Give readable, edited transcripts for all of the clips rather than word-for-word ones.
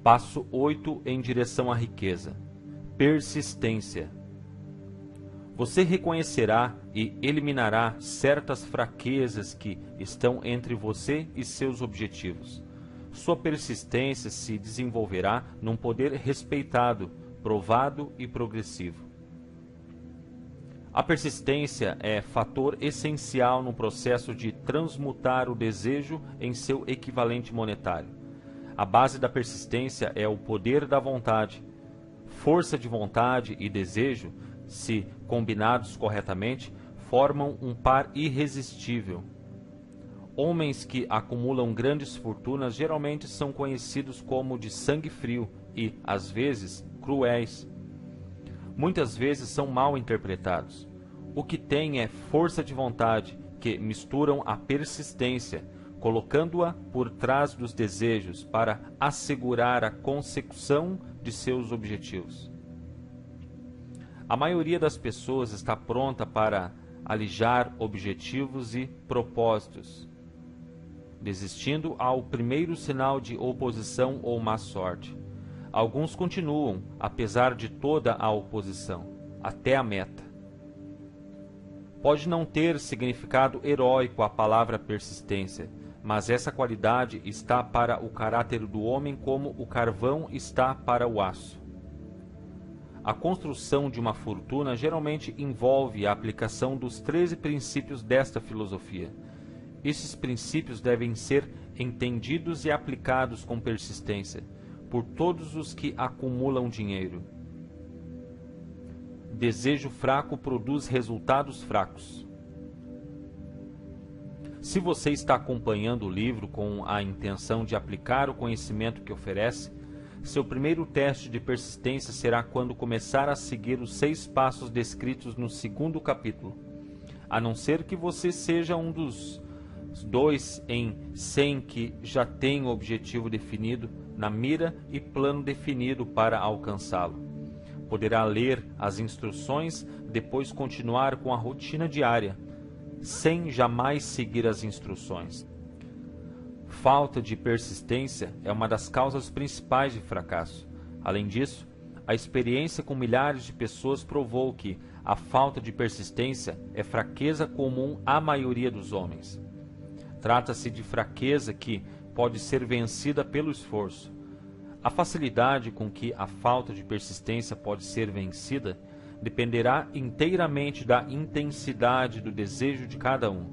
Passo 8 em direção à riqueza. Persistência. Você reconhecerá e eliminará certas fraquezas que estão entre você e seus objetivos. Sua persistência se desenvolverá num poder respeitado, provado e progressivo. A persistência é fator essencial no processo de transmutar o desejo em seu equivalente monetário. A base da persistência é o poder da vontade. Força de vontade e desejo, se combinados corretamente, formam um par irresistível. Homens que acumulam grandes fortunas geralmente são conhecidos como de sangue frio e, às vezes, cruéis. Muitas vezes são mal interpretados. O que têm é força de vontade, que misturam a persistência, colocando-a por trás dos desejos para assegurar a consecução de seus objetivos. A maioria das pessoas está pronta para alijar objetivos e propósitos, desistindo ao primeiro sinal de oposição ou má sorte. Alguns continuam, apesar de toda a oposição, até a meta. Pode não ter significado heróico a palavra persistência, mas essa qualidade está para o caráter do homem como o carvão está para o aço. A construção de uma fortuna geralmente envolve a aplicação dos 13 princípios desta filosofia. Esses princípios devem ser entendidos e aplicados com persistência por todos os que acumulam dinheiro. Desejo fraco produz resultados fracos. Se você está acompanhando o livro com a intenção de aplicar o conhecimento que oferece, seu primeiro teste de persistência será quando começar a seguir os 6 passos descritos no 2º capítulo, a não ser que você seja um dos 2 em 100 que já tem o objetivo definido na mira e plano definido para alcançá-lo. Poderá ler as instruções, depois continuar com a rotina diária, sem jamais seguir as instruções. Falta de persistência é uma das causas principais de fracasso. Além disso, a experiência com milhares de pessoas provou que a falta de persistência é fraqueza comum à maioria dos homens. Trata-se de fraqueza que pode ser vencida pelo esforço. A facilidade com que a falta de persistência pode ser vencida dependerá inteiramente da intensidade do desejo de cada um.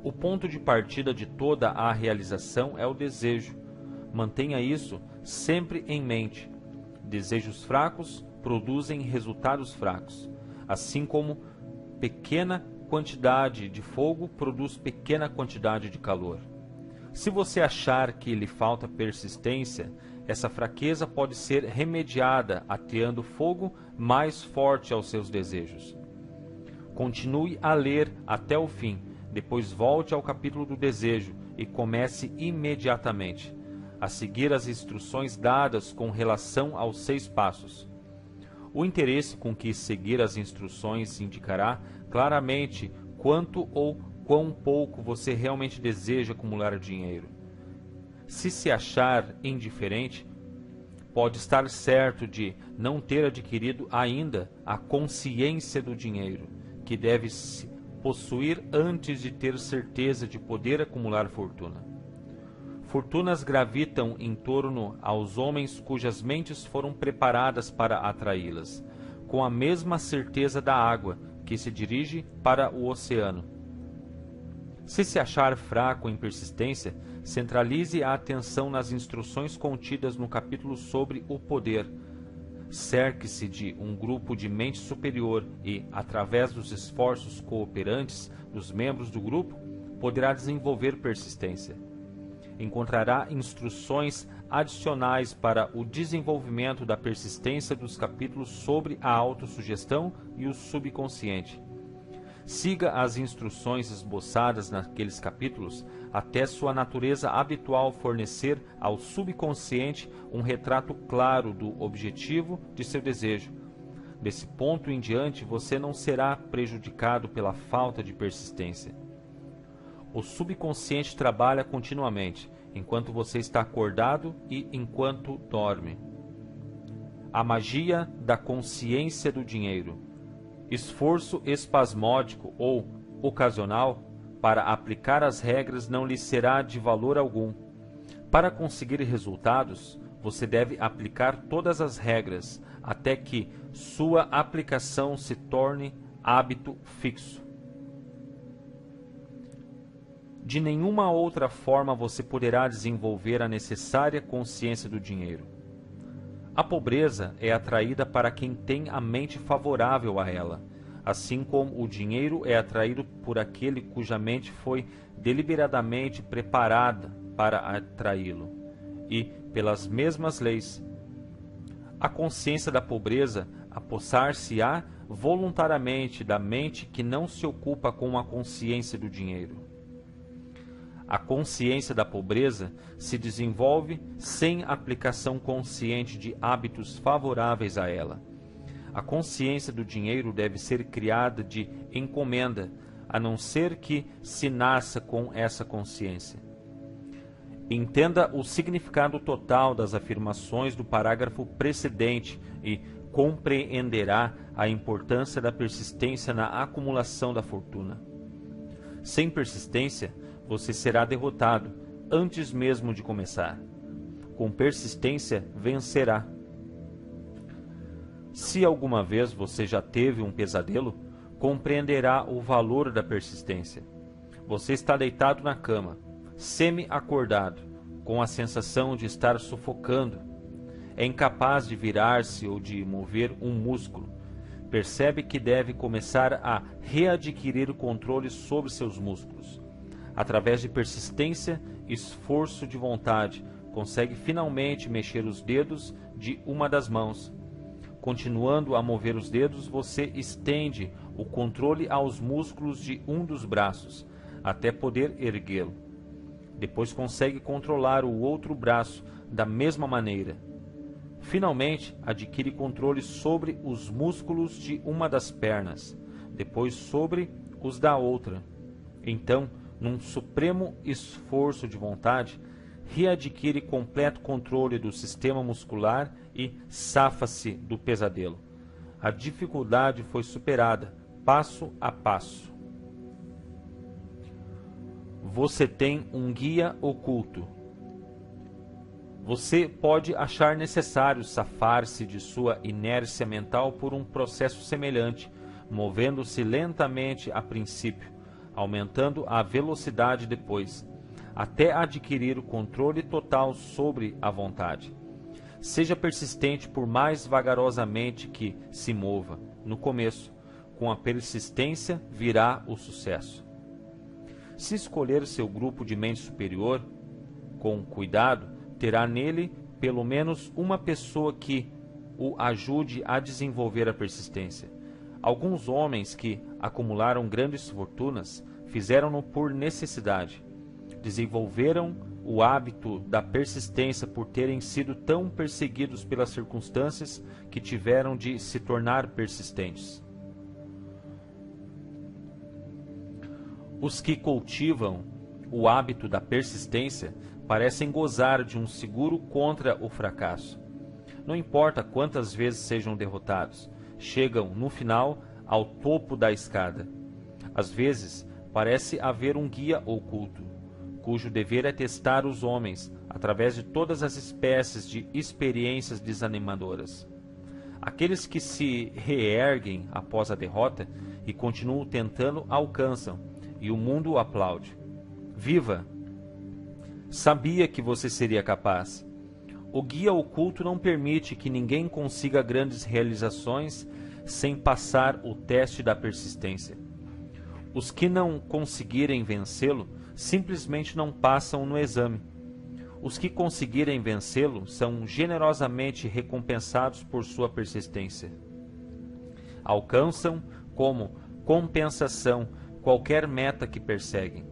O ponto de partida de toda a realização é o desejo. Mantenha isso sempre em mente. Desejos fracos produzem resultados fracos, assim como pequena quantidade de fogo produz pequena quantidade de calor. Se você achar que lhe falta persistência, essa fraqueza pode ser remediada ateando fogo mais forte aos seus desejos. Continue a ler até o fim. Depois volte ao capítulo do desejo e comece imediatamente a seguir as instruções dadas com relação aos 6 passos. O interesse com que seguir as instruções indicará claramente quanto ou quão pouco você realmente deseja acumular dinheiro. Se se achar indiferente, pode estar certo de não ter adquirido ainda a consciência do dinheiro, que deve se possuir antes de ter certeza de poder acumular fortuna. Fortunas gravitam em torno aos homens cujas mentes foram preparadas para atraí-las, com a mesma certeza da água que se dirige para o oceano. Se se achar fraco em persistência, centralize a atenção nas instruções contidas no capítulo sobre o poder. Cerque-se de um grupo de mente superior e, através dos esforços cooperantes dos membros do grupo, poderá desenvolver persistência. Encontrará instruções adicionais para o desenvolvimento da persistência dos capítulos sobre a autossugestão e o subconsciente. Siga as instruções esboçadas naqueles capítulos até sua natureza habitual fornecer ao subconsciente um retrato claro do objetivo de seu desejo. Desse ponto em diante, você não será prejudicado pela falta de persistência. O subconsciente trabalha continuamente enquanto você está acordado e enquanto dorme. A magia da consciência do dinheiro. Esforço espasmódico ou ocasional para aplicar as regras não lhe será de valor algum. Para conseguir resultados, você deve aplicar todas as regras até que sua aplicação se torne hábito fixo. De nenhuma outra forma você poderá desenvolver a necessária consciência do dinheiro. A pobreza é atraída para quem tem a mente favorável a ela, assim como o dinheiro é atraído por aquele cuja mente foi deliberadamente preparada para atraí-lo, e pelas mesmas leis. A consciência da pobreza apossar-se-á voluntariamente da mente que não se ocupa com a consciência do dinheiro. A consciência da pobreza se desenvolve sem aplicação consciente de hábitos favoráveis a ela. A consciência do dinheiro deve ser criada de encomenda, a não ser que se nasça com essa consciência. Entenda o significado total das afirmações do parágrafo precedente e compreenderá a importância da persistência na acumulação da fortuna. Sem persistência, você será derrotado antes mesmo de começar. Com persistência, vencerá. Se alguma vez você já teve um pesadelo, compreenderá o valor da persistência. Você está deitado na cama, semi-acordado, com a sensação de estar sufocando. É incapaz de virar-se ou de mover um músculo. Percebe que deve começar a readquirir o controle sobre seus músculos. Através de persistência e esforço de vontade, consegue finalmente mexer os dedos de uma das mãos. Continuando a mover os dedos, você estende o controle aos músculos de um dos braços, até poder erguê-lo. Depois consegue controlar o outro braço da mesma maneira. Finalmente, adquire controle sobre os músculos de uma das pernas, depois sobre os da outra. Então, num supremo esforço de vontade, readquire completo controle do sistema muscular e safa-se do pesadelo. A dificuldade foi superada, passo a passo. Você tem um guia oculto. Você pode achar necessário safar-se de sua inércia mental por um processo semelhante, movendo-se lentamente a princípio, aumentando a velocidade depois, até adquirir o controle total sobre a vontade. Seja persistente por mais vagarosamente que se mova. No começo, com a persistência virá o sucesso. Se escolher seu grupo de mente superior, com cuidado, terá nele pelo menos uma pessoa que o ajude a desenvolver a persistência. Alguns homens que acumularam grandes fortunas fizeram-no por necessidade. Desenvolveram o hábito da persistência por terem sido tão perseguidos pelas circunstâncias que tiveram de se tornar persistentes. Os que cultivam o hábito da persistência parecem gozar de um seguro contra o fracasso. Não importa quantas vezes sejam derrotados, chegam, no final, ao topo da escada. Às vezes, parece haver um guia oculto, cujo dever é testar os homens através de todas as espécies de experiências desanimadoras. Aqueles que se reerguem após a derrota e continuam tentando alcançam, e o mundo o aplaude. Viva! Sabia que você seria capaz. O guia oculto não permite que ninguém consiga grandes realizações sem passar o teste da persistência. Os que não conseguirem vencê-lo simplesmente não passam no exame. Os que conseguirem vencê-lo são generosamente recompensados por sua persistência. Alcançam, como compensação, qualquer meta que perseguem.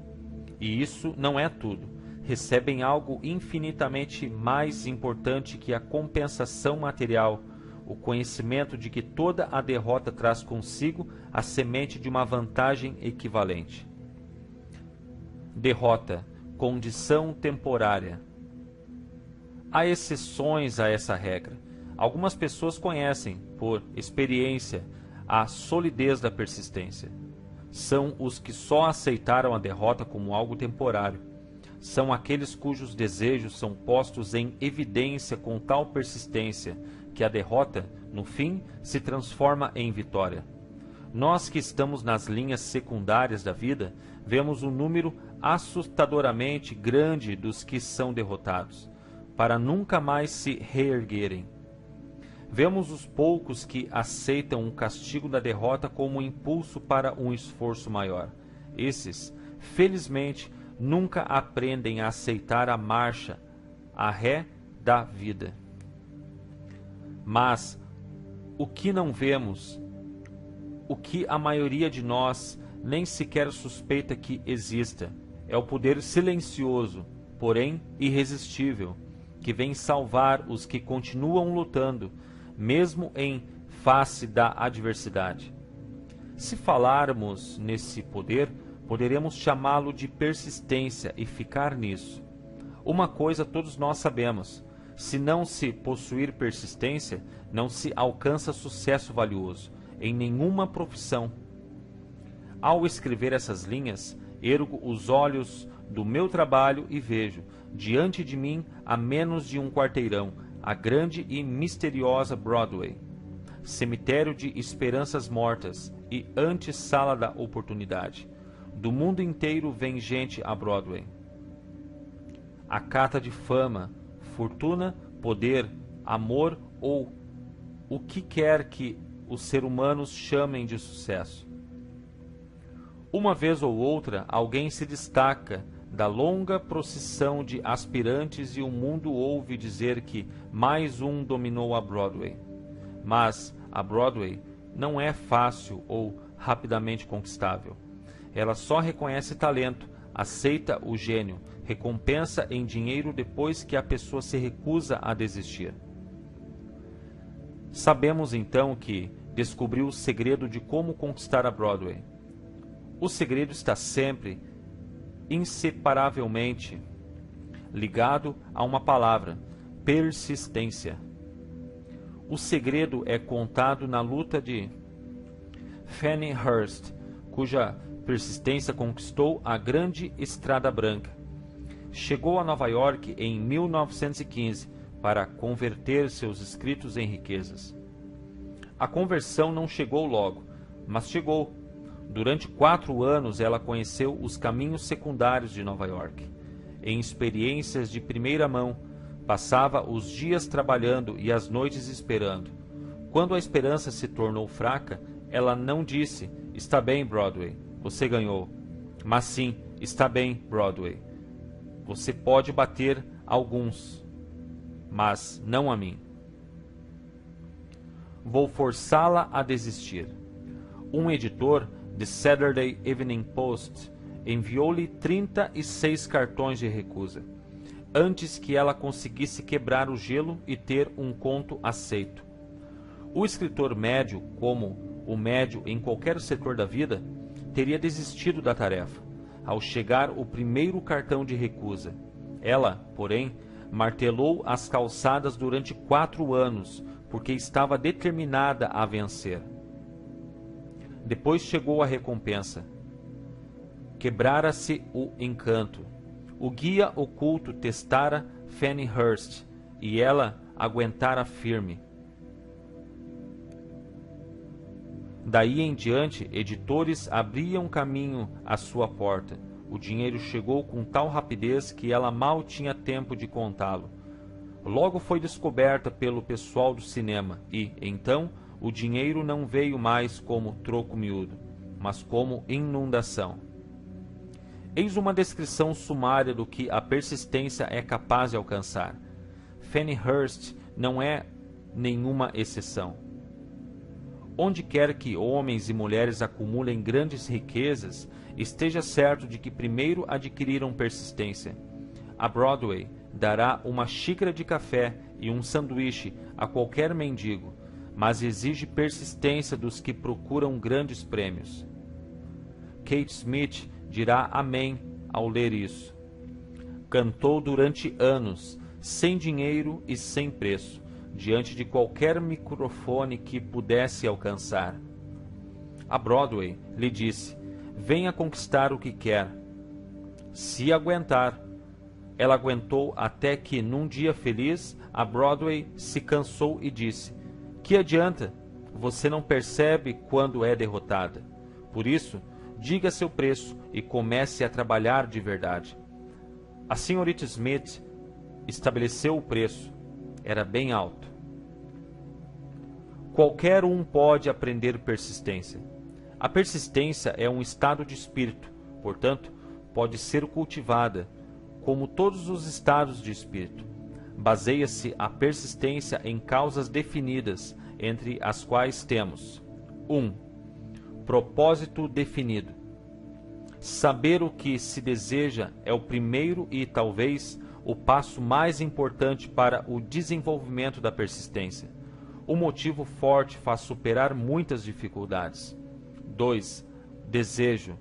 E isso não é tudo. Recebem algo infinitamente mais importante que a compensação material, o conhecimento de que toda a derrota traz consigo a semente de uma vantagem equivalente. Derrota, condição temporária. Há exceções a essa regra. Algumas pessoas conhecem, por experiência, a solidez da persistência. São os que só aceitaram a derrota como algo temporário. São aqueles cujos desejos são postos em evidência com tal persistência que a derrota, no fim, se transforma em vitória. Nós que estamos nas linhas secundárias da vida, vemos um número assustadoramente grande dos que são derrotados, para nunca mais se reerguerem. Vemos os poucos que aceitam o castigo da derrota como um impulso para um esforço maior. Esses, felizmente, nunca aprendem a aceitar a marcha, a ré da vida. Mas o que não vemos, o que a maioria de nós nem sequer suspeita que exista, é o poder silencioso, porém irresistível, que vem salvar os que continuam lutando, mesmo em face da adversidade. Se falarmos nesse poder, poderemos chamá-lo de persistência e ficar nisso. Uma coisa todos nós sabemos: se não se possuir persistência, não se alcança sucesso valioso em nenhuma profissão. Ao escrever essas linhas, ergo os olhos do meu trabalho e vejo, diante de mim, a menos de um quarteirão, a grande e misteriosa Broadway, cemitério de esperanças mortas e antessala da oportunidade. Do mundo inteiro vem gente a Broadway. A cata de fama, fortuna, poder, amor ou o que quer que os seres humanos chamem de sucesso. Uma vez ou outra, alguém se destaca da longa procissão de aspirantes e o mundo ouve dizer que mais um dominou a Broadway. Mas a Broadway não é fácil ou rapidamente conquistável. Ela só reconhece talento, aceita o gênio, recompensa em dinheiro depois que a pessoa se recusa a desistir. Sabemos então que descobriu o segredo de como conquistar a Broadway. O segredo está sempre, inseparavelmente, ligado a uma palavra: persistência. O segredo é contado na luta de Fannie Hurst, cuja persistência conquistou a grande Estrada Branca. Chegou a Nova York em 1915 para converter seus escritos em riquezas. A conversão não chegou logo, mas chegou. Durante 4 anos ela conheceu os caminhos secundários de Nova York. Em experiências de primeira mão, passava os dias trabalhando e as noites esperando. Quando a esperança se tornou fraca, ela não disse: "Está bem, Broadway, você ganhou", mas sim: "Está bem, Broadway, você pode bater alguns, mas não a mim. Vou forçá-la a desistir." Um editor The Saturday Evening Post enviou-lhe 36 cartões de recusa, antes que ela conseguisse quebrar o gelo e ter um conto aceito. O escritor médio, como o médio em qualquer setor da vida, teria desistido da tarefa, ao chegar o primeiro cartão de recusa. Ela, porém, martelou as calçadas durante 4 anos, porque estava determinada a vencer. Depois chegou a recompensa. Quebrara-se o encanto. O guia oculto testara Fannie Hurst, e ela aguentara firme. Daí em diante, editores abriam caminho à sua porta. O dinheiro chegou com tal rapidez que ela mal tinha tempo de contá-lo. Logo foi descoberta pelo pessoal do cinema e, então, o dinheiro não veio mais como troco miúdo, mas como inundação. Eis uma descrição sumária do que a persistência é capaz de alcançar. Fannie Hurst não é nenhuma exceção. Onde quer que homens e mulheres acumulem grandes riquezas, esteja certo de que primeiro adquiriram persistência. A Broadway dará uma xícara de café e um sanduíche a qualquer mendigo, mas exige persistência dos que procuram grandes prêmios. Kate Smith dirá amém ao ler isso. Cantou durante anos, sem dinheiro e sem preço, diante de qualquer microfone que pudesse alcançar. A Broadway lhe disse: venha conquistar o que quer. Se aguentar. Ela aguentou até que, num dia feliz, a Broadway se cansou e disse: que adianta? Você não percebe quando é derrotada. Por isso, diga seu preço e comece a trabalhar de verdade. A senhorita Smith estabeleceu o preço. Era bem alto. Qualquer um pode aprender persistência. A persistência é um estado de espírito, portanto, pode ser cultivada, como todos os estados de espírito. Baseia-se a persistência em causas definidas, entre as quais temos: 1. Propósito definido. Saber o que se deseja é o primeiro e, talvez, o passo mais importante para o desenvolvimento da persistência. O motivo forte faz superar muitas dificuldades. 2. Desejo.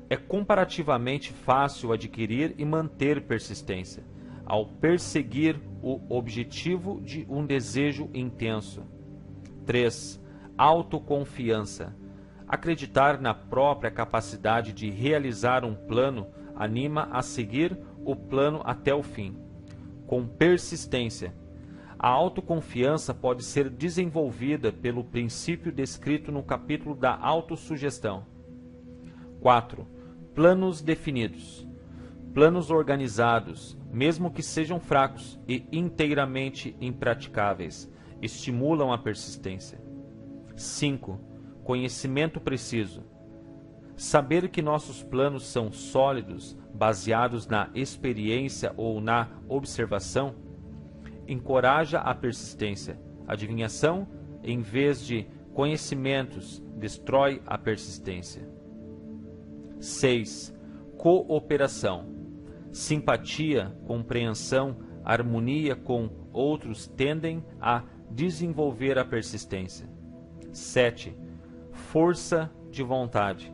É comparativamente fácil adquirir e manter persistência, ao perseguir o objetivo de um desejo intenso. 3. Autoconfiança. Acreditar na própria capacidade de realizar um plano anima a seguir o plano até o fim, com persistência. A autoconfiança pode ser desenvolvida pelo princípio descrito no capítulo da autossugestão. 4. Planos definidos. Planos organizados, mesmo que sejam fracos e inteiramente impraticáveis, estimulam a persistência. 5. Conhecimento preciso. Saber que nossos planos são sólidos, baseados na experiência ou na observação, encoraja a persistência. Adivinhação, em vez de conhecimentos, destrói a persistência. 6. Cooperação. Simpatia, compreensão, harmonia com outros tendem a desenvolver a persistência. 7. Força de vontade.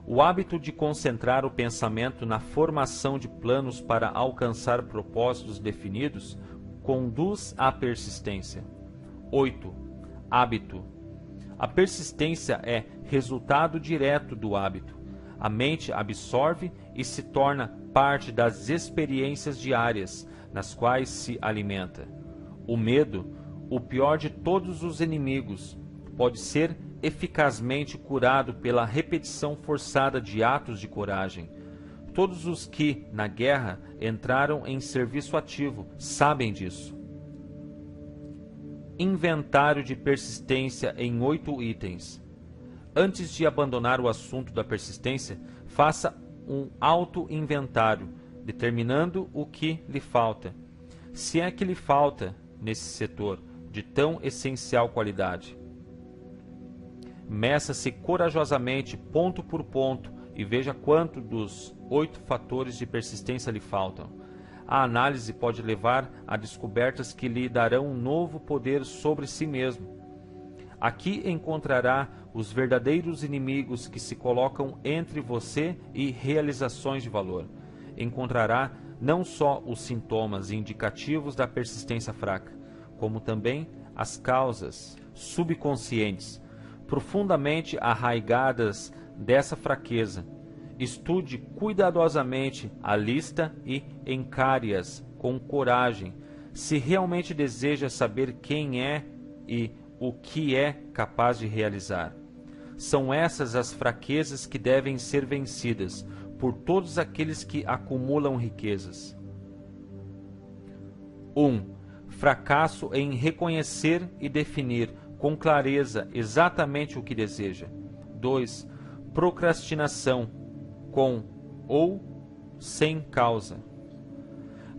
O hábito de concentrar o pensamento na formação de planos para alcançar propósitos definidos conduz à persistência. 8. Hábito. A persistência é resultado direto do hábito. A mente absorve e se torna parte das experiências diárias nas quais se alimenta. O medo, o pior de todos os inimigos, pode ser eficazmente curado pela repetição forçada de atos de coragem. Todos os que, na guerra, entraram em serviço ativo sabem disso. Inventário de persistência em 8 itens. Antes de abandonar o assunto da persistência, faça um auto-inventário, determinando o que lhe falta. Se é que lhe falta, nesse setor, de tão essencial qualidade. Meça-se corajosamente, ponto por ponto, e veja quanto dos 8 fatores de persistência lhe faltam. A análise pode levar a descobertas que lhe darão um novo poder sobre si mesmo. Aqui encontrará os verdadeiros inimigos que se colocam entre você e realizações de valor. Encontrará não só os sintomas indicativos da persistência fraca, como também as causas subconscientes, profundamente arraigadas dessa fraqueza. Estude cuidadosamente a lista e encare-as com coragem, se realmente deseja saber quem é e o que é capaz de realizar. São essas as fraquezas que devem ser vencidas por todos aqueles que acumulam riquezas. 1. Fracasso em reconhecer e definir com clareza exatamente o que deseja. 2. Procrastinação, com ou sem causa,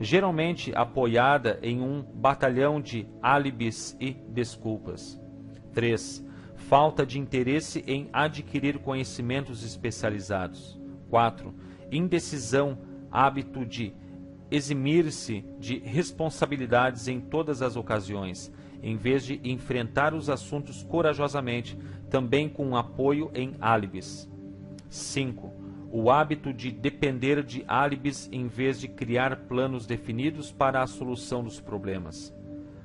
geralmente apoiada em um batalhão de álibis e desculpas. 3. Falta de interesse em adquirir conhecimentos especializados. 4. Indecisão, hábito de eximir-se de responsabilidades em todas as ocasiões, em vez de enfrentar os assuntos corajosamente, também com apoio em álibis. 5. O hábito de depender de álibis em vez de criar planos definidos para a solução dos problemas.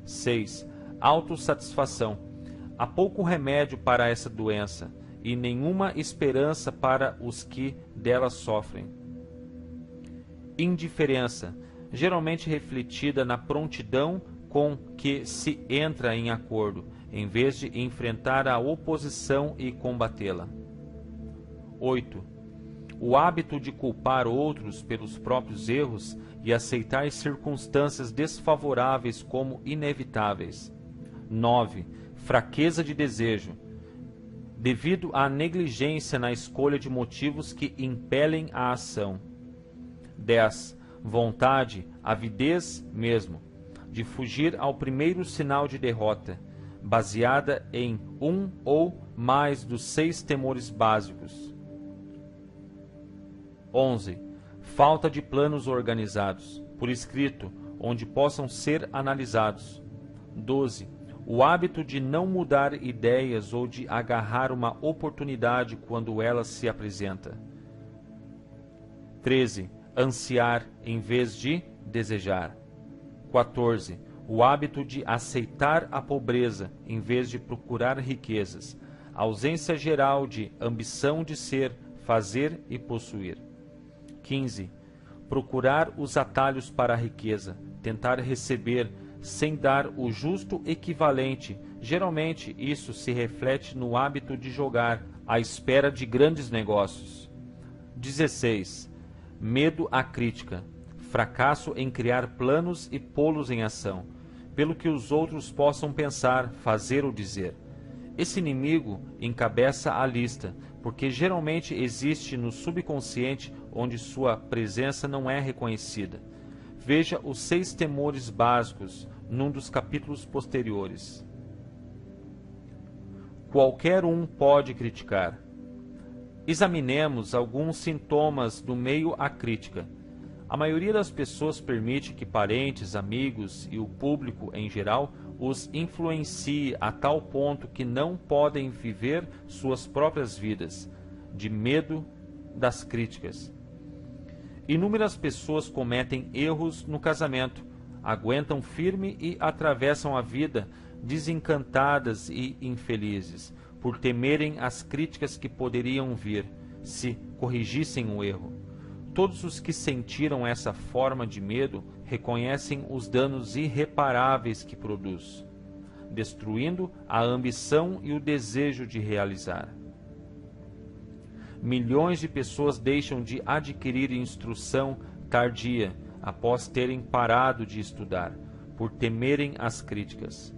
6. Autossatisfação. Há pouco remédio para essa doença e nenhuma esperança para os que dela sofrem. Indiferença, geralmente refletida na prontidão com que se entra em acordo, em vez de enfrentar a oposição e combatê-la. 8. O hábito de culpar outros pelos próprios erros e aceitar circunstâncias desfavoráveis como inevitáveis. 9. Fraqueza de desejo, devido à negligência na escolha de motivos que impelem a ação. 10. Vontade, avidez mesmo, de fugir ao primeiro sinal de derrota, baseada em um ou mais dos 6 temores básicos. 11. Falta de planos organizados, por escrito, onde possam ser analisados. 12. O hábito de não mudar ideias ou de agarrar uma oportunidade quando ela se apresenta. 13. Ansiar em vez de desejar. 14. O hábito de aceitar a pobreza em vez de procurar riquezas. Ausência geral de ambição de ser, fazer e possuir. 15. Procurar os atalhos para a riqueza, tentar receber sem dar o justo equivalente. Geralmente isso se reflete no hábito de jogar à espera de grandes negócios. 16. Medo à crítica, fracasso em criar planos e pô-los em ação, pelo que os outros possam pensar, fazer ou dizer. Esse inimigo encabeça a lista, porque geralmente existe no subconsciente onde sua presença não é reconhecida. Veja os 6 temores básicos num dos capítulos posteriores. Qualquer um pode criticar. Examinemos alguns sintomas do meio à crítica. A maioria das pessoas permite que parentes, amigos e o público em geral os influencie a tal ponto que não podem viver suas próprias vidas, de medo das críticas. Inúmeras pessoas cometem erros no casamento, aguentam firme e atravessam a vida desencantadas e infelizes, por temerem as críticas que poderiam vir, se corrigissem o erro. Todos os que sentiram essa forma de medo reconhecem os danos irreparáveis que produz, destruindo a ambição e o desejo de realizar. Milhões de pessoas deixam de adquirir instrução tardia após terem parado de estudar, por temerem as críticas.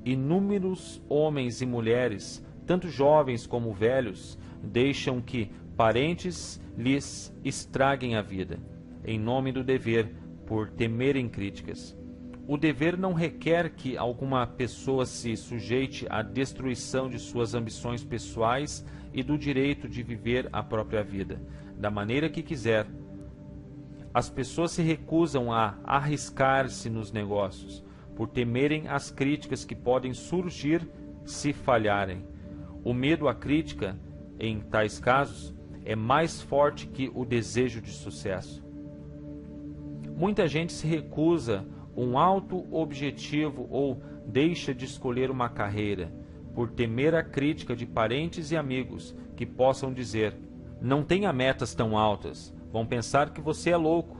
Inúmeros homens e mulheres, tanto jovens como velhos, deixam que parentes lhes estraguem a vida, em nome do dever, por temerem críticas. O dever não requer que alguma pessoa se sujeite à destruição de suas ambições pessoais e do direito de viver a própria vida, da maneira que quiser. As pessoas se recusam a arriscar-se nos negócios, por temerem as críticas que podem surgir se falharem. O medo à crítica, em tais casos, é mais forte que o desejo de sucesso. Muita gente se recusa um alto objetivo ou deixa de escolher uma carreira, por temer a crítica de parentes e amigos que possam dizer: não tenha metas tão altas, vão pensar que você é louco.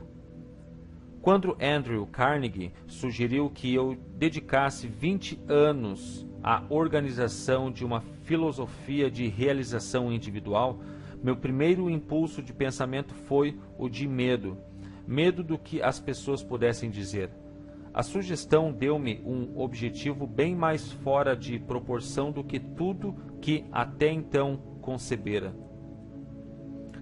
Quando Andrew Carnegie sugeriu que eu dedicasse 20 anos à organização de uma filosofia de realização individual, meu primeiro impulso de pensamento foi o de medo. Medo do que as pessoas pudessem dizer. A sugestão deu-me um objetivo bem mais fora de proporção do que tudo que até então concebera.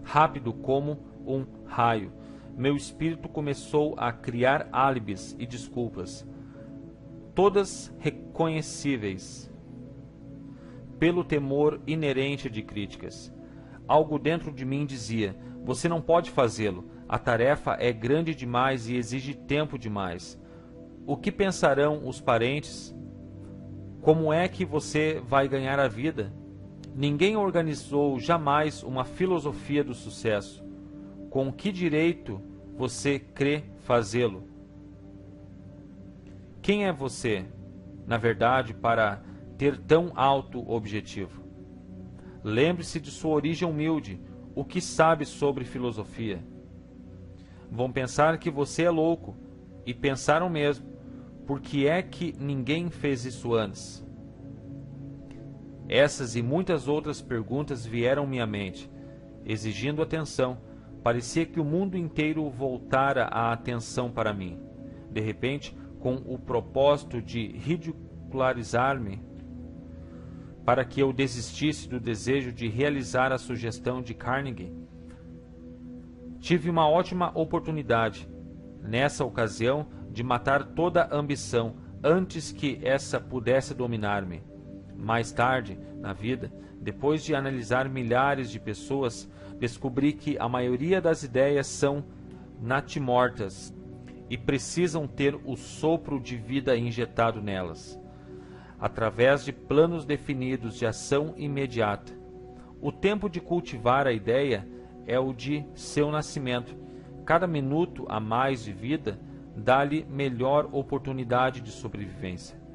Rápido como um raio, meu espírito começou a criar álibis e desculpas, todas reconhecíveis pelo temor inerente de críticas. Algo dentro de mim dizia: você não pode fazê-lo, a tarefa é grande demais e exige tempo demais. O que pensarão os parentes? Como é que você vai ganhar a vida? Ninguém organizou jamais uma filosofia do sucesso. Com que direito você crê fazê-lo? Quem é você, na verdade, para ter tão alto objetivo? Lembre-se de sua origem humilde. O que sabe sobre filosofia? Vão pensar que você é louco, e pensaram mesmo. Por que é que ninguém fez isso antes? Essas e muitas outras perguntas vieram à minha mente, exigindo atenção. Parecia que o mundo inteiro voltara a atenção para mim. De repente, com o propósito de ridicularizar-me, para que eu desistisse do desejo de realizar a sugestão de Carnegie, tive uma ótima oportunidade, nessa ocasião, de matar toda a ambição antes que essa pudesse dominar-me. Mais tarde, na vida, depois de analisar milhares de pessoas, descobri que a maioria das ideias são natimortas e precisam ter o sopro de vida injetado nelas, através de planos definidos de ação imediata. O tempo de cultivar a ideia é o de seu nascimento. Cada minuto a mais de vida dá-lhe melhor oportunidade de sobrevivência.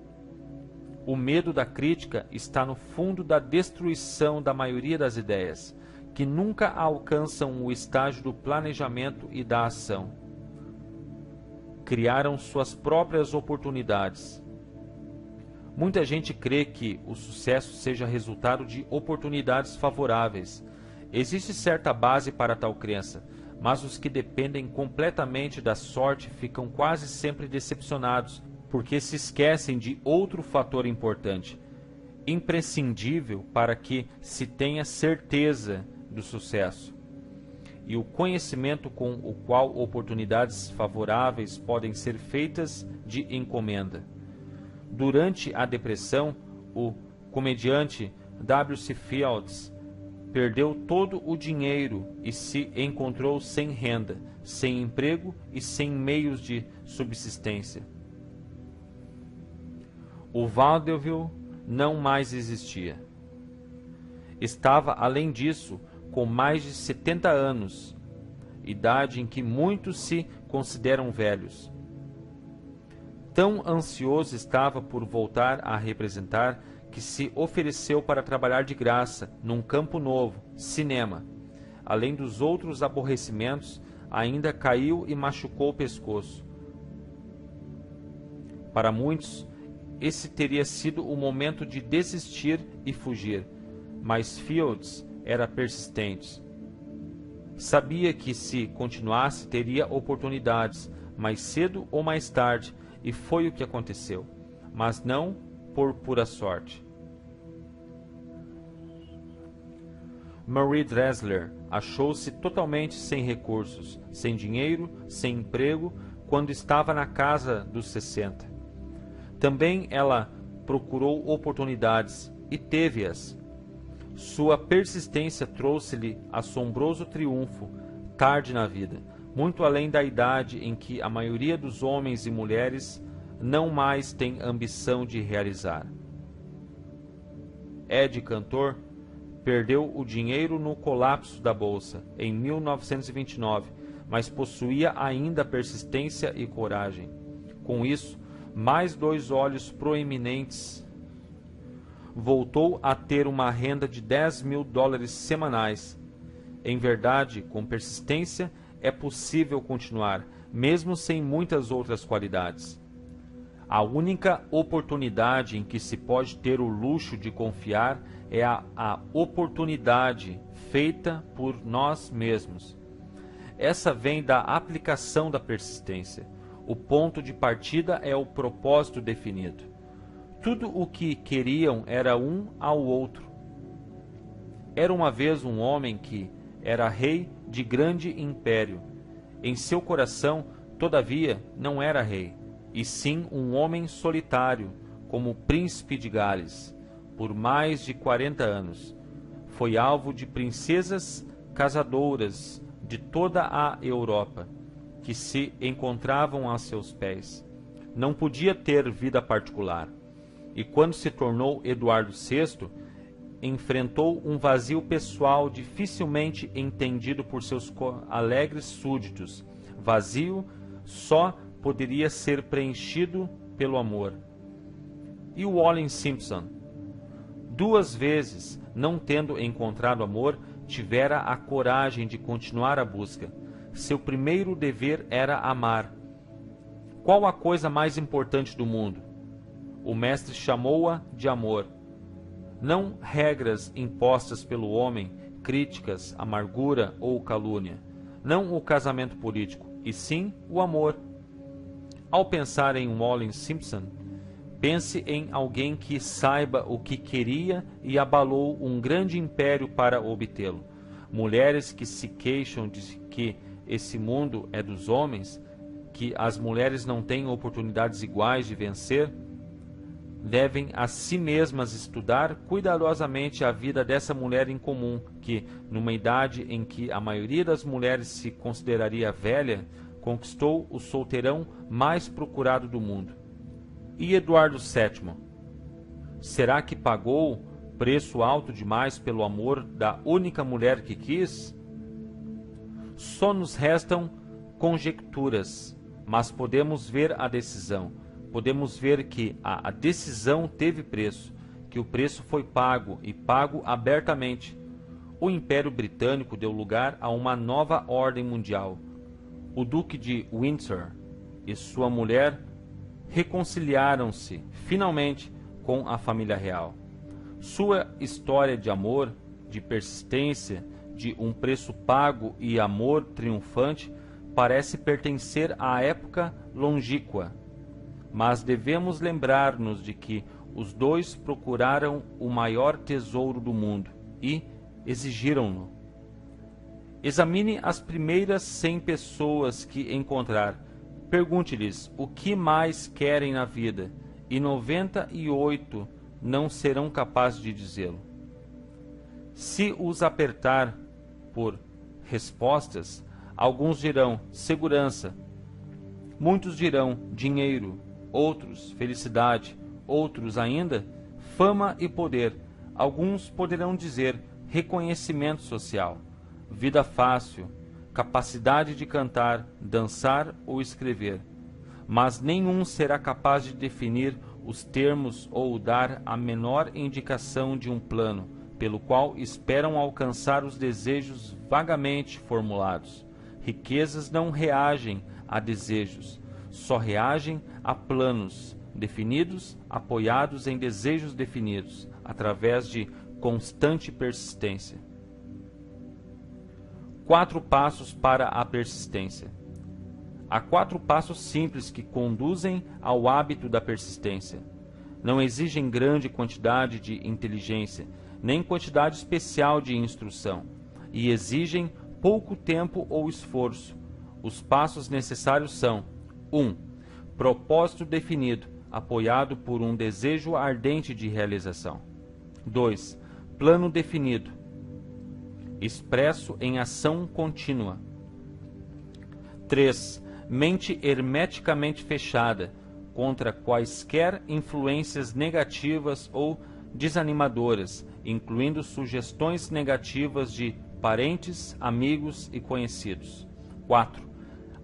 O medo da crítica está no fundo da destruição da maioria das ideias, que nunca alcançam o estágio do planejamento e da ação. Criaram suas próprias oportunidades. Muita gente crê que o sucesso seja resultado de oportunidades favoráveis. Existe certa base para tal crença, mas os que dependem completamente da sorte ficam quase sempre decepcionados, porque se esquecem de outro fator importante, imprescindível para que se tenha certeza do sucesso, e o conhecimento com o qual oportunidades favoráveis podem ser feitas de encomenda. Durante a depressão, o comediante W.C. Fields perdeu todo o dinheiro e se encontrou sem renda, sem emprego e sem meios de subsistência. O vaudeville não mais existia. Estava, além disso, com mais de 70 anos, idade em que muitos se consideram velhos. Tão ansioso estava por voltar a representar que se ofereceu para trabalhar de graça num campo novo, cinema. Além dos outros aborrecimentos, ainda caiu e machucou o pescoço. Para muitos, esse teria sido o momento de desistir e fugir, mas Fields era persistente. Sabia que se continuasse teria oportunidades, mais cedo ou mais tarde, e foi o que aconteceu, mas não por pura sorte. Marie Dressler achou-se totalmente sem recursos, sem dinheiro, sem emprego, quando estava na casa dos 60. Também ela procurou oportunidades e teve-as. Sua persistência trouxe-lhe assombroso triunfo tarde na vida, muito além da idade em que a maioria dos homens e mulheres não mais tem ambição de realizar. Ed Cantor perdeu o dinheiro no colapso da bolsa em 1929, mas possuía ainda persistência e coragem. Com isso, mais 2 olhos proeminentes, voltou a ter uma renda de $10.000 semanais. Em verdade, com persistência, é possível continuar, mesmo sem muitas outras qualidades. A única oportunidade em que se pode ter o luxo de confiar é a oportunidade feita por nós mesmos. Essa vem da aplicação da persistência. O ponto de partida é o propósito definido. Tudo o que queriam era um ao outro. Era uma vez um homem que era rei de grande império. Em seu coração, todavia, não era rei, e sim um homem solitário, como príncipe de Gales. Por mais de 40 anos, foi alvo de princesas casadoras de toda a Europa, que se encontravam a seus pés. Não podia ter vida particular. E quando se tornou Eduardo VI, enfrentou um vazio pessoal dificilmente entendido por seus alegres súditos. Vazio só poderia ser preenchido pelo amor. E o Wallis Simpson? 2 vezes, não tendo encontrado amor, tivera a coragem de continuar a busca. Seu primeiro dever era amar. Qual a coisa mais importante do mundo? O mestre chamou-a de amor. Não regras impostas pelo homem, críticas, amargura ou calúnia. Não o casamento político, e sim o amor. Ao pensar em Wallis Simpson, pense em alguém que saiba o que queria e abalou um grande império para obtê-lo. Mulheres que se queixam de que esse mundo é dos homens, que as mulheres não têm oportunidades iguais de vencer, devem a si mesmas estudar cuidadosamente a vida dessa mulher incomum, que, numa idade em que a maioria das mulheres se consideraria velha, conquistou o solteirão mais procurado do mundo. E Eduardo VII? Será que pagou preço alto demais pelo amor da única mulher que quis? Só nos restam conjecturas, mas podemos ver a decisão. Podemos ver que a decisão teve preço, que o preço foi pago e pago abertamente. O Império Britânico deu lugar a uma nova ordem mundial. O Duque de Windsor e sua mulher reconciliaram-se finalmente com a família real. Sua história de amor, de persistência, de um preço pago e amor triunfante parece pertencer à época longínqua. Mas devemos lembrar-nos de que os dois procuraram o maior tesouro do mundo e exigiram-no. Examine as primeiras 100 pessoas que encontrar. Pergunte-lhes o que mais querem na vida, e 98 não serão capazes de dizê-lo. Se os apertar por respostas, alguns dirão segurança, muitos dirão dinheiro, outros felicidade, outros ainda fama e poder. Alguns poderão dizer reconhecimento social, vida fácil, capacidade de cantar, dançar ou escrever. Mas nenhum será capaz de definir os termos ou dar a menor indicação de um plano pelo qual esperam alcançar os desejos vagamente formulados. Riquezas não reagem a desejos, só reagem a planos definidos, apoiados em desejos definidos, através de constante persistência. 4 passos para a persistência. Há 4 passos simples que conduzem ao hábito da persistência. Não exigem grande quantidade de inteligência, nem quantidade especial de instrução, e exigem pouco tempo ou esforço. Os passos necessários são: 1. Propósito definido, apoiado por um desejo ardente de realização. 2. Plano definido, expresso em ação contínua. 3. Mente hermeticamente fechada contra quaisquer influências negativas ou desanimadoras, incluindo sugestões negativas de parentes, amigos e conhecidos. 4.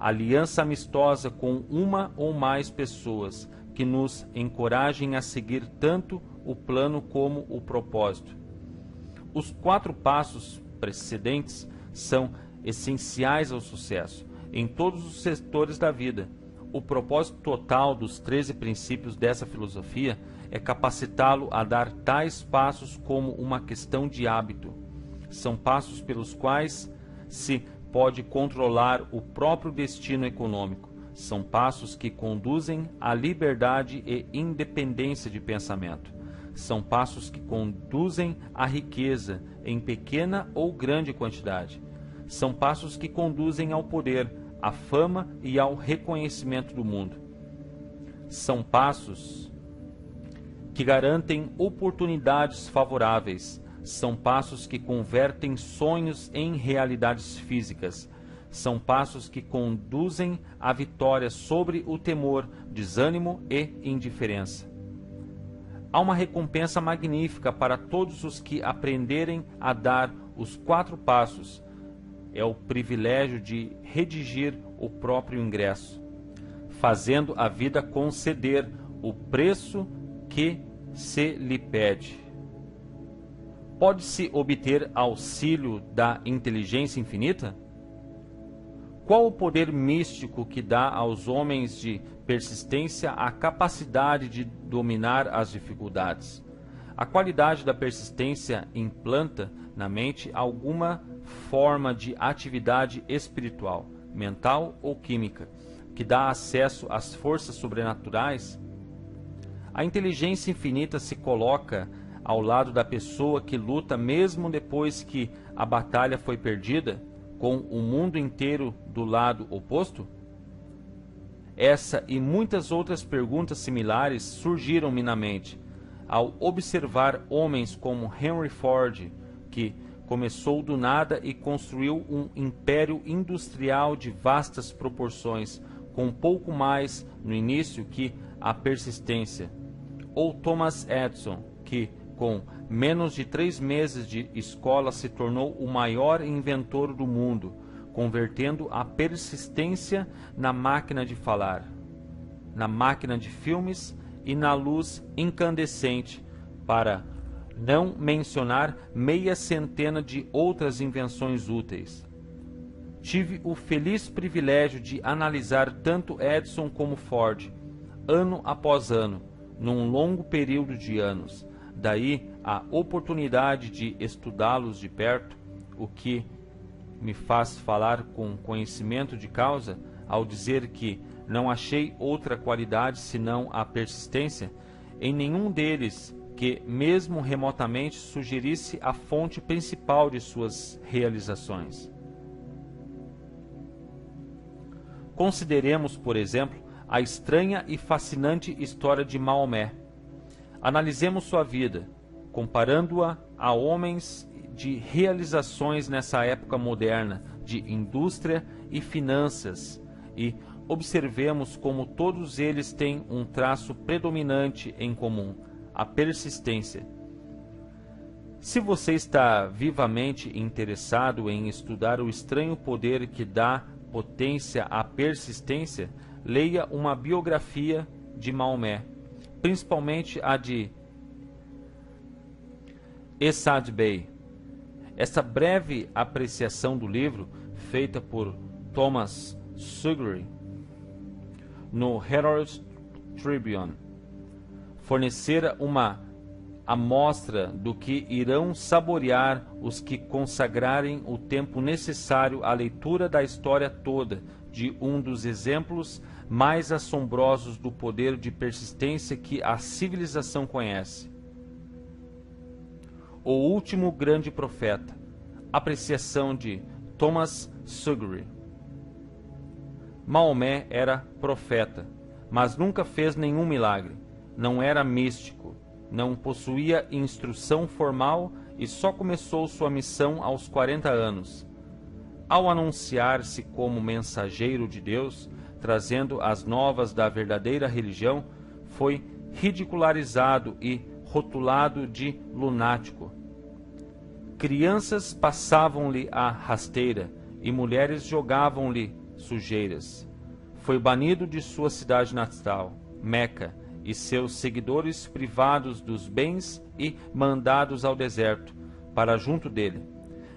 Aliança amistosa com uma ou mais pessoas que nos encorajem a seguir tanto o plano como o propósito. Os 4 passos precedentes são essenciais ao sucesso em todos os setores da vida. O propósito total dos 13 princípios dessa filosofia é capacitá-lo a dar tais passos como uma questão de hábito. São passos pelos quais se pode controlar o próprio destino econômico. São passos que conduzem à liberdade e independência de pensamento. São passos que conduzem à riqueza, em pequena ou grande quantidade. São passos que conduzem ao poder, à fama e ao reconhecimento do mundo. São passos que garantem oportunidades favoráveis. São passos que convertem sonhos em realidades físicas. São passos que conduzem à vitória sobre o temor, desânimo e indiferença. Há uma recompensa magnífica para todos os que aprenderem a dar os 4 passos. É o privilégio de redigir o próprio ingresso, fazendo a vida conceder o preço que se lhe pede. Pode-se obter auxílio da inteligência infinita? Qual o poder místico que dá aos homens de persistência a capacidade de dominar as dificuldades? A qualidade da persistência implanta na mente alguma forma de atividade espiritual, mental ou química, que dá acesso às forças sobrenaturais? A inteligência infinita se coloca ao lado da pessoa que luta mesmo depois que a batalha foi perdida, com o mundo inteiro do lado oposto? Essa e muitas outras perguntas similares surgiram-me na mente ao observar homens como Henry Ford, que começou do nada e construiu um império industrial de vastas proporções, com pouco mais no início que a persistência, ou Thomas Edison, que com menos de 3 meses de escola se tornou o maior inventor do mundo, convertendo a persistência na máquina de falar, na máquina de filmes e na luz incandescente, para não mencionar meia centena de outras invenções úteis. Tive o feliz privilégio de analisar tanto Edison como Ford, ano após ano, num longo período de anos. Daí a oportunidade de estudá-los de perto, o que me faz falar com conhecimento de causa ao dizer que não achei outra qualidade senão a persistência em nenhum deles que mesmo remotamente sugerisse a fonte principal de suas realizações. Consideremos, por exemplo, a estranha e fascinante história de Maomé. Analisemos sua vida, comparando-a a homens de realizações nessa época moderna de indústria e finanças, e observemos como todos eles têm um traço predominante em comum: a persistência. Se você está vivamente interessado em estudar o estranho poder que dá potência à persistência, leia uma biografia de Maomé, principalmente a de Essad Bey. Essa breve apreciação do livro, feita por Thomas Sugury no Herald Tribune, fornecera uma amostra do que irão saborear os que consagrarem o tempo necessário à leitura da história toda de um dos exemplos mais assombrosos do poder de persistência que a civilização conhece. O último grande profeta. Apreciação de Thomas Sugury. Maomé era profeta, mas nunca fez nenhum milagre. Não era místico, não possuía instrução formal e só começou sua missão aos 40 anos. Ao anunciar-se como mensageiro de Deus, trazendo as novas da verdadeira religião, foi ridicularizado e rotulado de lunático. Crianças passavam-lhe a rasteira e mulheres jogavam-lhe sujeiras. Foi banido de sua cidade natal, Meca, e seus seguidores privados dos bens e mandados ao deserto, para junto dele.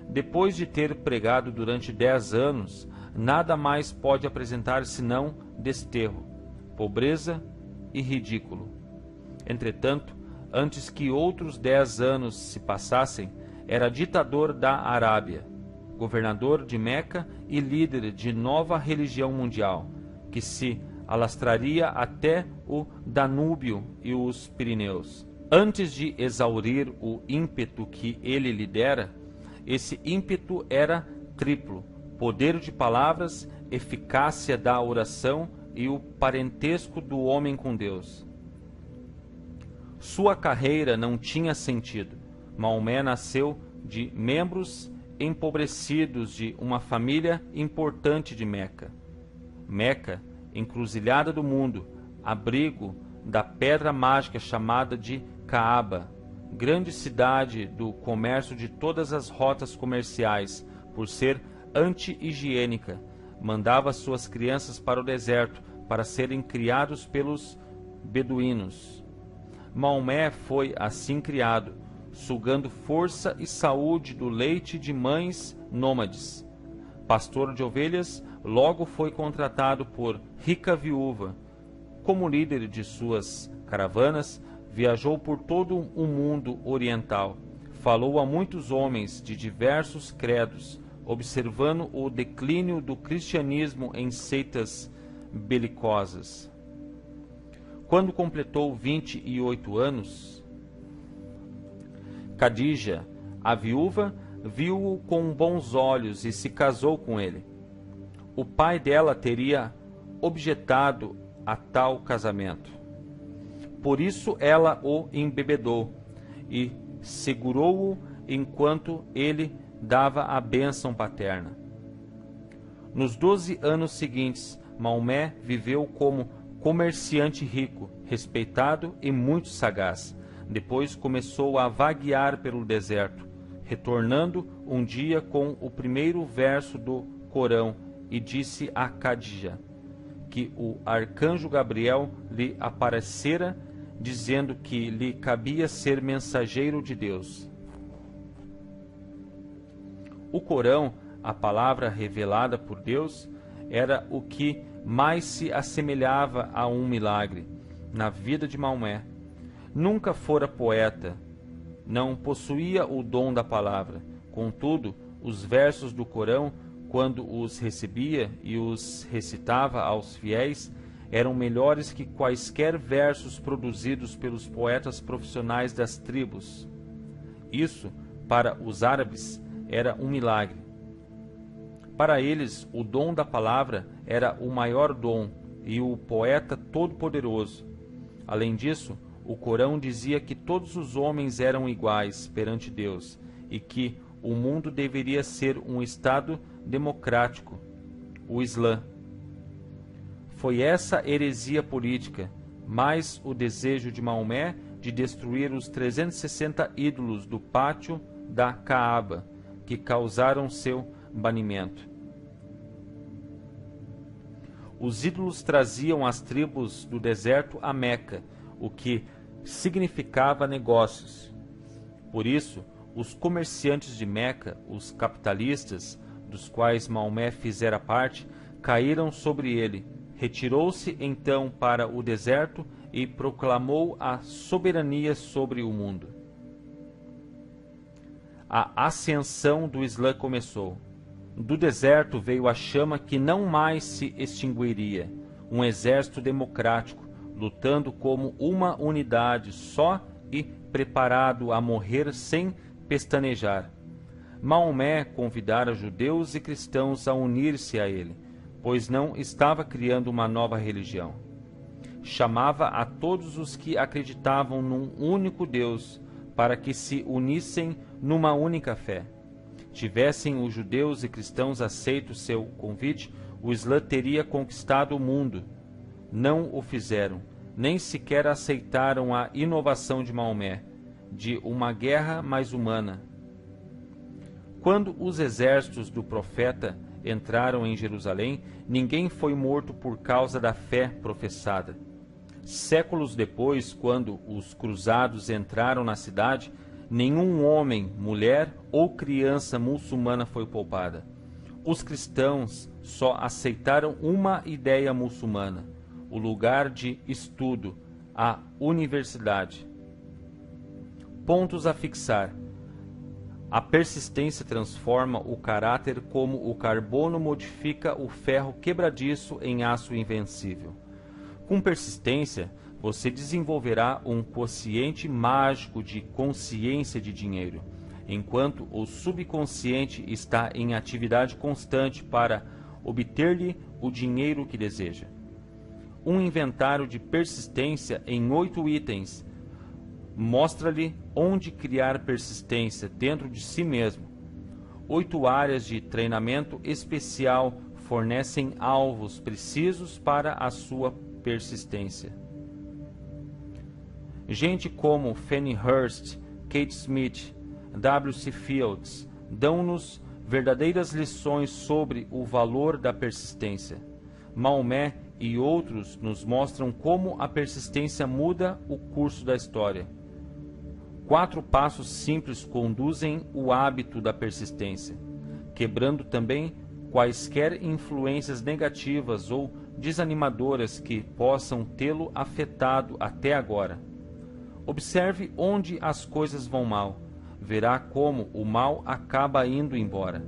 Depois de ter pregado durante 10 anos, nada mais pode apresentar senão desterro, pobreza e ridículo. Entretanto, antes que outros 10 anos se passassem, era ditador da Arábia, governador de Meca e líder de nova religião mundial, que se alastraria até o Danúbio e os Pirineus. Antes de exaurir o ímpeto que ele lhe dera, esse ímpeto era triplo: poder de palavras, eficácia da oração e o parentesco do homem com Deus. Sua carreira não tinha sentido. Maomé nasceu de membros empobrecidos de uma família importante de Meca. Meca, encruzilhada do mundo, abrigo da pedra mágica chamada de Caaba, grande cidade do comércio de todas as rotas comerciais, por ser anti-higiênica, mandava suas crianças para o deserto para serem criados pelos beduínos. Maomé foi assim criado, sugando força e saúde do leite de mães nômades. Pastor de ovelhas, logo foi contratado por rica viúva. Como líder de suas caravanas, viajou por todo o mundo oriental. Falou a muitos homens de diversos credos, observando o declínio do cristianismo em seitas belicosas. Quando completou 28 anos, Khadija, a viúva, viu-o com bons olhos e se casou com ele. O pai dela teria objetado a tal casamento. Por isso ela o embebedou e segurou-o enquanto ele dava a bênção paterna. Nos 12 anos seguintes, Maomé viveu como comerciante rico, respeitado e muito sagaz. Depois começou a vaguear pelo deserto, retornando um dia com o primeiro verso do Corão, e disse a Khadija que o arcanjo Gabriel lhe aparecera, dizendo que lhe cabia ser mensageiro de Deus. O Corão, a palavra revelada por Deus, era o que mais se assemelhava a um milagre na vida de Maomé. Nunca fora poeta, não possuía o dom da palavra. Contudo, os versos do Corão, quando os recebia e os recitava aos fiéis, eram melhores que quaisquer versos produzidos pelos poetas profissionais das tribos. Isso, para os árabes, era um milagre. Para eles, o dom da palavra era o maior dom e o poeta todo-poderoso. Além disso, o Corão dizia que todos os homens eram iguais perante Deus e que o mundo deveria ser um estado democrático, o Islã. Foi essa heresia política, mais o desejo de Maomé de destruir os 360 ídolos do pátio da Caaba, que causaram seu banimento. Os ídolos traziam as tribos do deserto a Meca, o que significava negócios. Por isso, os comerciantes de Meca, os capitalistas, dos quais Maomé fizera parte, caíram sobre ele. Retirou-se então para o deserto e proclamou a soberania sobre o mundo. A ascensão do Islã começou. Do deserto veio a chama que não mais se extinguiria, um exército democrático, lutando como uma unidade só e preparado a morrer sem pestanejar. Maomé convidara judeus e cristãos a unir-se a ele, pois não estava criando uma nova religião. Chamava a todos os que acreditavam num único Deus para que se unissem numa única fé. Tivessem os judeus e cristãos aceito seu convite, o Islã teria conquistado o mundo. Não o fizeram, nem sequer aceitaram a inovação de Maomé, de uma guerra mais humana. Quando os exércitos do profeta entraram em Jerusalém, ninguém foi morto por causa da fé professada. Séculos depois, quando os cruzados entraram na cidade, nenhum homem, mulher ou criança muçulmana foi poupada. Os cristãos só aceitaram uma ideia muçulmana, o lugar de estudo, a universidade. Pontos a fixar. A persistência transforma o caráter como o carbono modifica o ferro quebradiço em aço invencível. Com persistência, você desenvolverá um quociente mágico de consciência de dinheiro, enquanto o subconsciente está em atividade constante para obter-lhe o dinheiro que deseja. Um inventário de persistência em 8 itens mostra-lhe onde criar persistência dentro de si mesmo. 8 áreas de treinamento especial fornecem alvos precisos para a sua persistência. Gente como Fannie Hurst, Kate Smith, W.C. Fields dão-nos verdadeiras lições sobre o valor da persistência. Maomé e outros nos mostram como a persistência muda o curso da história. 4 passos simples conduzem o hábito da persistência, quebrando também quaisquer influências negativas ou desanimadoras que possam tê-lo afetado até agora. Observe onde as coisas vão mal. Verá como o mal acaba indo embora.